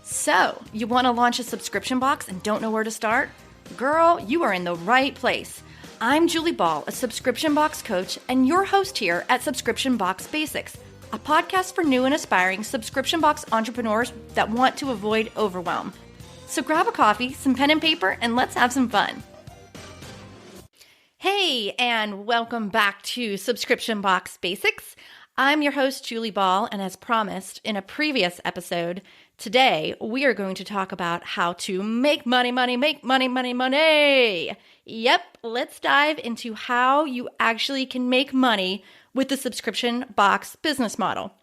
So, you want to launch a subscription box and don't know where to start? Girl, you are in the right place. I'm Julie Ball, a subscription box coach, and your host here at Subscription Box Basics, a podcast for new and aspiring subscription box entrepreneurs that want to avoid overwhelm. So grab a coffee, some pen and paper, and let's have some fun. Hey, and welcome back to Subscription Box Basics. I'm your host, Julie Ball, and as promised in a previous episode, today we are going to talk about how to make money. Yep, let's dive into how you actually can make money with the subscription box business model.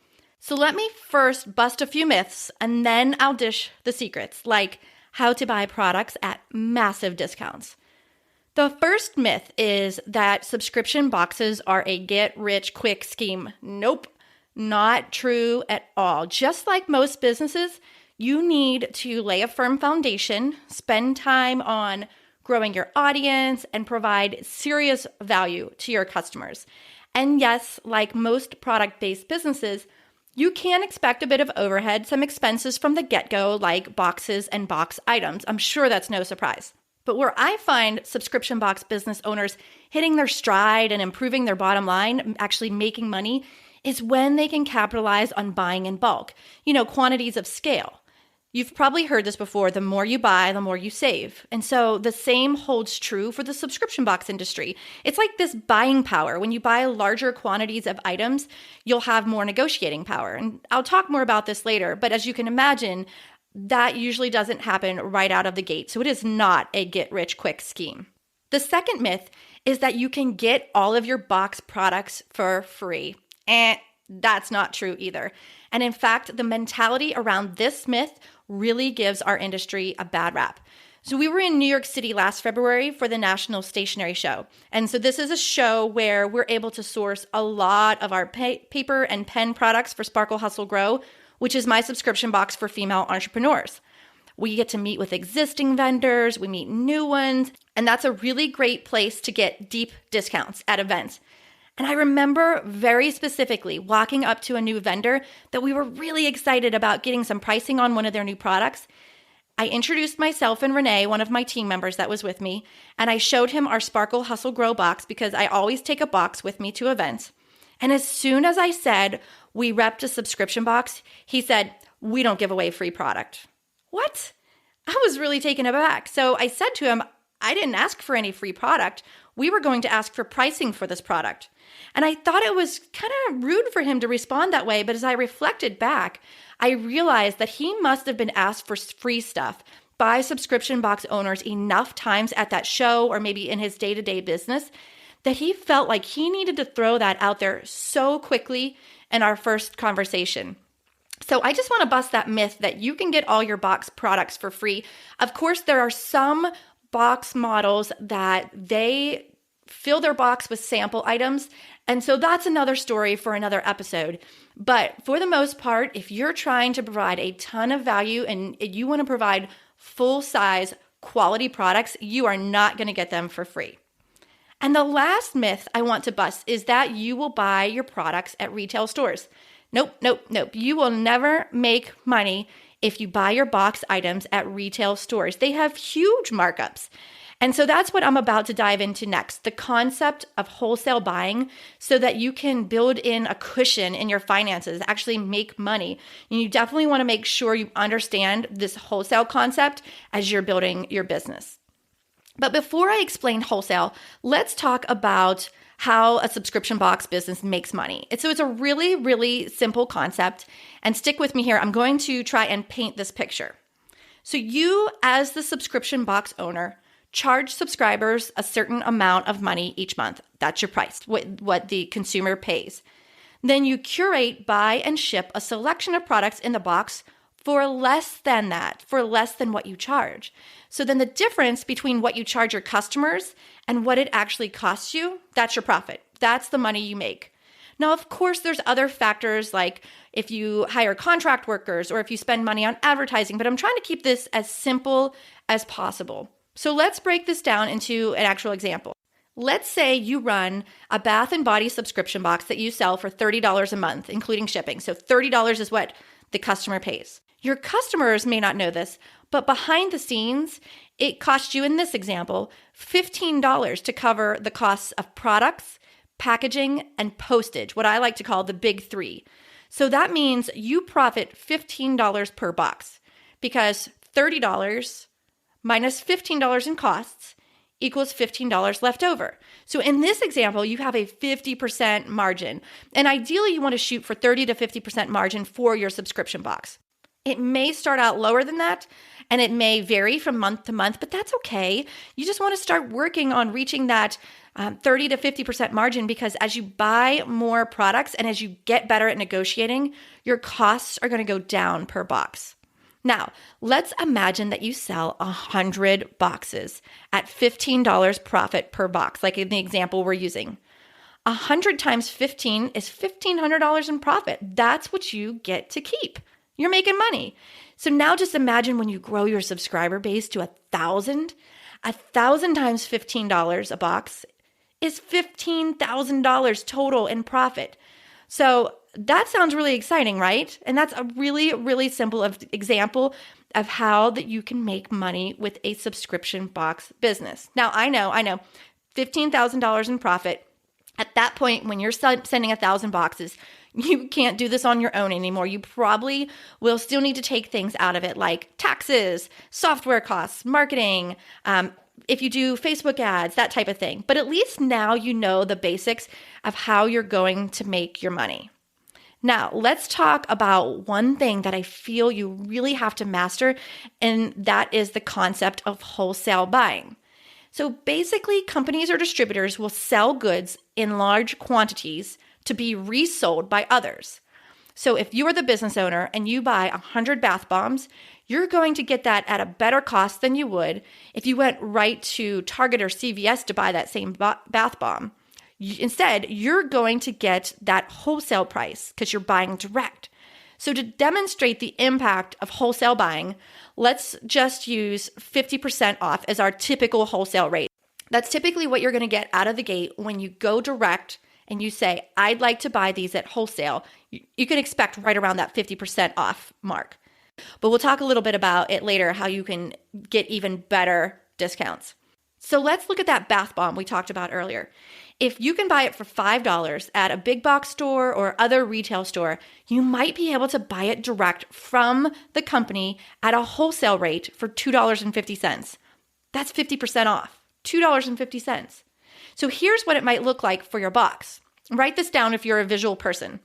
So let me first bust a few myths, and then I'll dish the secrets, like how to buy products at massive discounts. The first myth is that subscription boxes are a get-rich-quick scheme. Nope, not true at all. Just like most businesses, you need to lay a firm foundation, spend time on growing your audience, and provide serious value to your customers. And yes, like most product-based businesses, you can expect a bit of overhead, some expenses from the get-go, like boxes and box items. I'm sure that's no surprise. But where I find subscription box business owners hitting their stride and improving their bottom line, actually making money, is when they can capitalize on buying in bulk, quantities of scale. You've probably heard this before, the more you buy, the more you save. And so the same holds true for the subscription box industry. It's like this buying power. When you buy larger quantities of items, you'll have more negotiating power. And I'll talk more about this later, but as you can imagine, that usually doesn't happen right out of the gate. So it is not a get-rich-quick scheme. The second myth is that you can get all of your box products for free. That's not true either. And in fact, the mentality around this myth really gives our industry a bad rap. So we were in New York City last February for the National Stationery Show. And so this is a show where we're able to source a lot of our paper and pen products for Sparkle, Hustle, Grow, which is my subscription box for female entrepreneurs. We get to meet with existing vendors, we meet new ones, and that's a really great place to get deep discounts at events. And I remember very specifically walking up to a new vendor that we were really excited about getting some pricing on one of their new products. I introduced myself and Renee, one of my team members that was with me, and I showed him our Sparkle, Hustle, Grow box because I always take a box with me to events. And as soon as I said, we repped a subscription box, he said, "We don't give away free product." What? I was really taken aback. So I said to him, I didn't ask for any free product. We were going to ask for pricing for this product. And I thought it was kind of rude for him to respond that way. But as I reflected back, I realized that he must have been asked for free stuff by subscription box owners enough times at that show or maybe in his day-to-day business that he felt like he needed to throw that out there so quickly in our first conversation. So I just want to bust that myth that you can get all your box products for free. Of course, there are some box models that they fill their box with sample items. And so that's another story for another episode. But for the most part, if you're trying to provide a ton of value and you want to provide full-size quality products, you are not going to get them for free. And the last myth I want to bust is that you will buy your products at retail stores. Nope. You will never make money if you buy your box items at retail stores. They have huge markups. And so that's what I'm about to dive into next, the concept of wholesale buying so that you can build in a cushion in your finances, actually make money. And you definitely want to make sure you understand this wholesale concept as you're building your business. But before I explain wholesale, let's talk about how a subscription box business makes money. So it's a really, really simple concept. And stick with me here. I'm going to try and paint this picture. So you, as the subscription box owner, charge subscribers a certain amount of money each month. That's your price, what the consumer pays. Then you curate, buy, and ship a selection of products in the box for less than that, for less than what you charge. So then the difference between what you charge your customers and what it actually costs you, that's your profit. That's the money you make. Now, of course, there's other factors like if you hire contract workers or if you spend money on advertising, but I'm trying to keep this as simple as possible. So let's break this down into an actual example. Let's say you run a bath and body subscription box that you sell for $30 a month, including shipping. So $30 is what the customer pays. Your customers may not know this, but behind the scenes, it cost you, in this example, $15 to cover the costs of products, packaging, and postage, what I like to call the big three. So that means you profit $15 per box because $30 minus $15 in costs equals $15 left over. So in this example, you have a 50% margin. And ideally, you want to shoot for 30 to 50% margin for your subscription box. It may start out lower than that, and it may vary from month to month, but that's okay. You just want to start working on reaching that 30 to 50% margin, because as you buy more products and as you get better at negotiating, your costs are going to go down per box. Now, let's imagine that you sell 100 boxes at $15 profit per box, like in the example we're using. 100 times 15 is $1,500 in profit. That's what you get to keep. You're making money. So now just imagine when you grow your subscriber base to 1,000. 1,000 times $15 a box is $15,000 total in profit. So that sounds really exciting, right? And that's a really, really simple example of how that you can make money with a subscription box business. Now, I know, $15,000 in profit. At that point, when you're sending 1,000 boxes, you can't do this on your own anymore. You probably will still need to take things out of it like taxes, software costs, marketing, if you do Facebook ads, that type of thing. But at least now you know the basics of how you're going to make your money. Now, let's talk about one thing that I feel you really have to master, and that is the concept of wholesale buying. So basically, companies or distributors will sell goods in large quantities to be resold by others. So if you are the business owner and you buy 100 bath bombs, you're going to get that at a better cost than you would if you went right to Target or CVS to buy that same bath bomb. Instead, you're going to get that wholesale price because you're buying direct. So to demonstrate the impact of wholesale buying, let's just use 50% off as our typical wholesale rate. That's typically what you're going to get out of the gate when you go direct and you say, I'd like to buy these at wholesale. You can expect right around that 50% off mark. But we'll talk a little bit about it later, how you can get even better discounts. So let's look at that bath bomb we talked about earlier. If you can buy it for $5 at a big box store or other retail store, you might be able to buy it direct from the company at a wholesale rate for $2.50. That's 50% off, $2.50. So here's what it might look like for your box. Write this down if you're a visual person.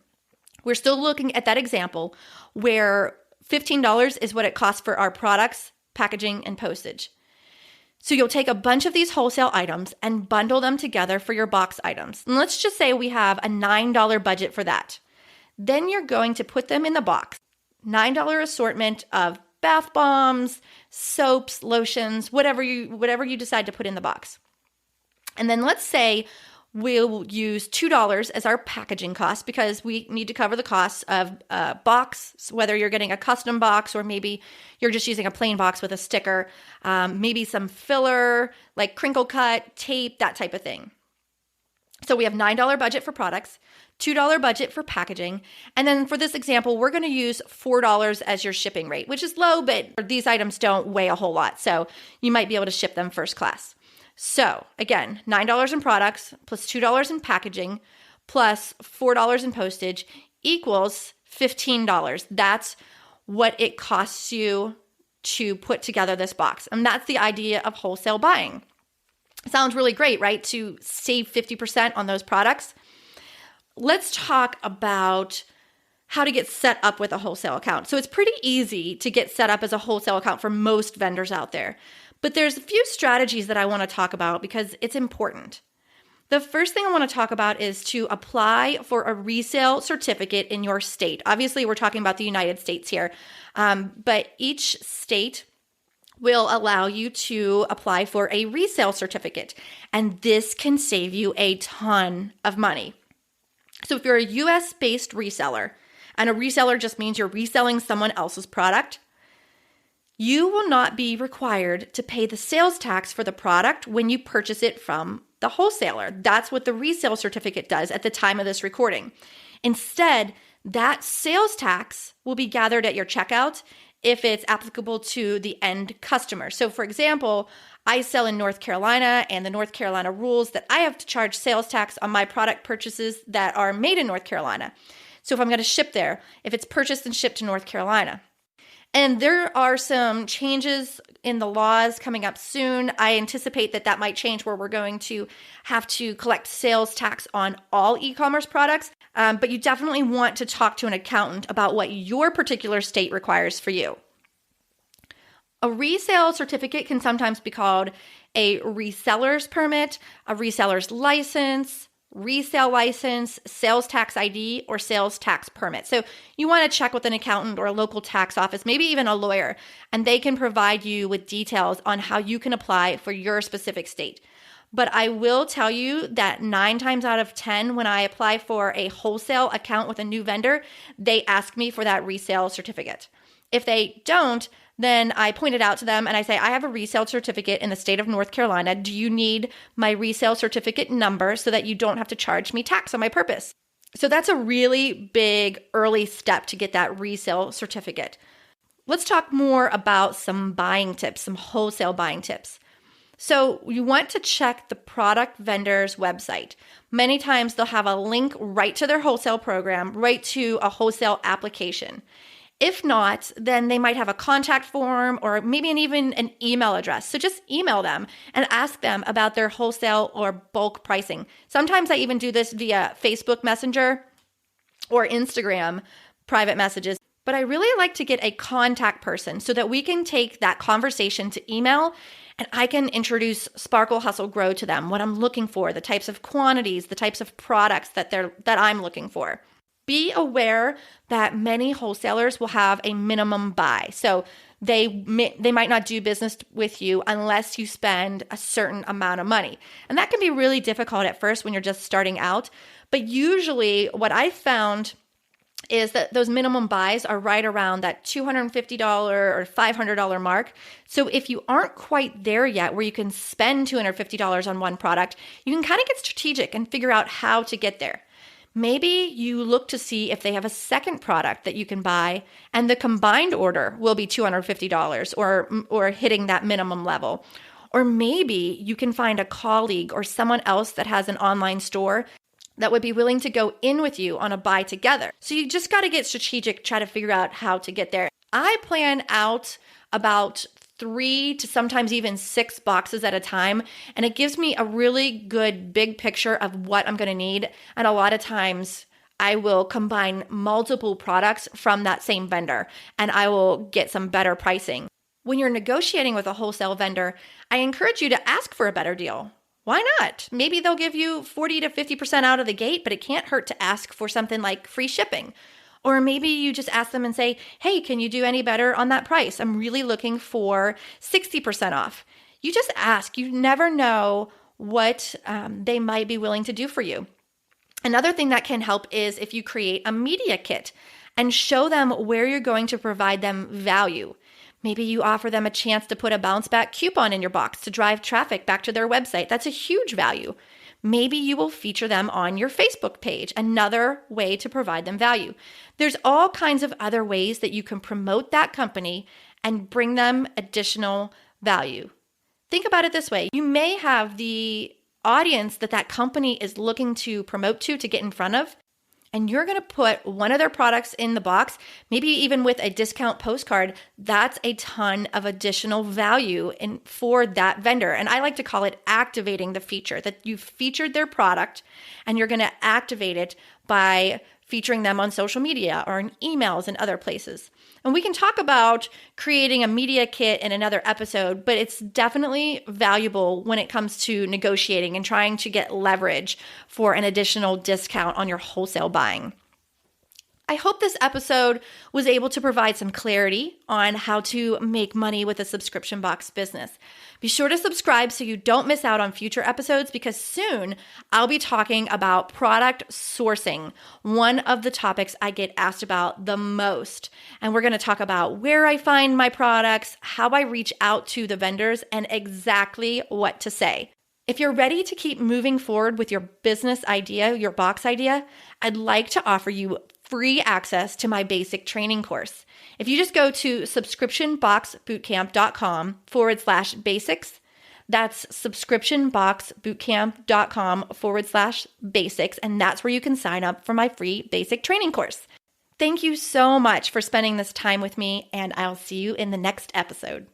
We're still looking at that example where $15 is what it costs for our products, packaging, and postage. So you'll take a bunch of these wholesale items and bundle them together for your box items. And let's just say we have a $9 budget for that. Then you're going to put them in the box. $9 assortment of bath bombs, soaps, lotions, whatever you decide to put in the box. And then let's say we'll use $2 as our packaging cost because we need to cover the costs of a box, whether you're getting a custom box or maybe you're just using a plain box with a sticker, maybe some filler, like crinkle cut, tape, that type of thing. So we have $9 budget for products, $2 budget for packaging, and then for this example, we're going to use $4 as your shipping rate, which is low, but these items don't weigh a whole lot, so you might be able to ship them first class. So again, $9 in products plus $2 in packaging plus $4 in postage equals $15. That's what it costs you to put together this box. And that's the idea of wholesale buying. Sounds really great, right? To save 50% on those products. Let's talk about how to get set up with a wholesale account. So it's pretty easy to get set up as a wholesale account for most vendors out there. But there's a few strategies that I want to talk about because it's important. The first thing I want to talk about is to apply for a resale certificate in your state. Obviously, we're talking about the United States here, but each state will allow you to apply for a resale certificate, and this can save you a ton of money. So if you're a US-based reseller, and a reseller just means you're reselling someone else's product, you will not be required to pay the sales tax for the product when you purchase it from the wholesaler. That's what the resale certificate does at the time of this recording. Instead, that sales tax will be gathered at your checkout if it's applicable to the end customer. So for example, I sell in North Carolina, and the North Carolina rules that I have to charge sales tax on my product purchases that are made in North Carolina. So if I'm going to ship there, if it's purchased and shipped to North Carolina. And there are some changes in the laws coming up soon. I anticipate that might change, where we're going to have to collect sales tax on all e-commerce products. But you definitely want to talk to an accountant about what your particular state requires for you. A resale certificate can sometimes be called a reseller's permit, a reseller's license, resale license, sales tax ID, or sales tax permit. So you want to check with an accountant or a local tax office, maybe even a lawyer, and they can provide you with details on how you can apply for your specific state. But I will tell you that 9 times out of 10, when I apply for a wholesale account with a new vendor, they ask me for that resale certificate. If they don't, then I point it out to them and I say, I have a resale certificate in the state of North Carolina. Do you need my resale certificate number so that you don't have to charge me tax on my purpose? So that's a really big early step to get that resale certificate. Let's talk more about some buying tips, some wholesale buying tips. So you want to check the product vendor's website. Many times they'll have a link right to their wholesale program, right to a wholesale application. If not, then they might have a contact form or maybe even an email address. So just email them and ask them about their wholesale or bulk pricing. Sometimes I even do this via Facebook Messenger or Instagram private messages. But I really like to get a contact person so that we can take that conversation to email and I can introduce Sparkle, Hustle, Grow to them, what I'm looking for, the types of quantities, the types of products that I'm looking for. Be aware that many wholesalers will have a minimum buy. So they might not do business with you unless you spend a certain amount of money. And that can be really difficult at first when you're just starting out. But usually what I found is that those minimum buys are right around that $250 or $500 mark. So if you aren't quite there yet where you can spend $250 on one product, you can kind of get strategic and figure out how to get there. Maybe you look to see if they have a second product that you can buy and the combined order will be $250 or hitting that minimum level. Or maybe you can find a colleague or someone else that has an online store that would be willing to go in with you on a buy together. So you just got to get strategic, try to figure out how to get there. I plan out about 3 to sometimes even 6 boxes at a time. And it gives me a really good big picture of what I'm going to need. And a lot of times I will combine multiple products from that same vendor and I will get some better pricing. When you're negotiating with a wholesale vendor, I encourage you to ask for a better deal. Why not? Maybe they'll give you 40 to 50% out of the gate, but it can't hurt to ask for something like free shipping. Or maybe you just ask them and say, hey, can you do any better on that price? I'm really looking for 60% off. You just ask. You never know what they might be willing to do for you. Another thing that can help is if you create a media kit and show them where you're going to provide them value. Maybe you offer them a chance to put a bounce back coupon in your box to drive traffic back to their website. That's a huge value. Maybe you will feature them on your Facebook page, another way to provide them value. There's all kinds of other ways that you can promote that company and bring them additional value. Think about it this way. You may have the audience that company is looking to promote to get in front of, and you're going to put one of their products in the box, maybe even with a discount postcard. That's a ton of additional value for that vendor. And I like to call it activating the feature, that you've featured their product and you're going to activate it by featuring them on social media or in emails and other places. And we can talk about creating a media kit in another episode, but it's definitely valuable when it comes to negotiating and trying to get leverage for an additional discount on your wholesale buying. I hope this episode was able to provide some clarity on how to make money with a subscription box business. Be sure to subscribe so you don't miss out on future episodes, because soon I'll be talking about product sourcing, one of the topics I get asked about the most. And we're going to talk about where I find my products, how I reach out to the vendors, and exactly what to say. If you're ready to keep moving forward with your business idea, your box idea, I'd like to offer you free access to my basic training course. If you just go to subscriptionboxbootcamp.com/basics, that's subscriptionboxbootcamp.com/basics, and that's where you can sign up for my free basic training course. Thank you so much for spending this time with me, and I'll see you in the next episode.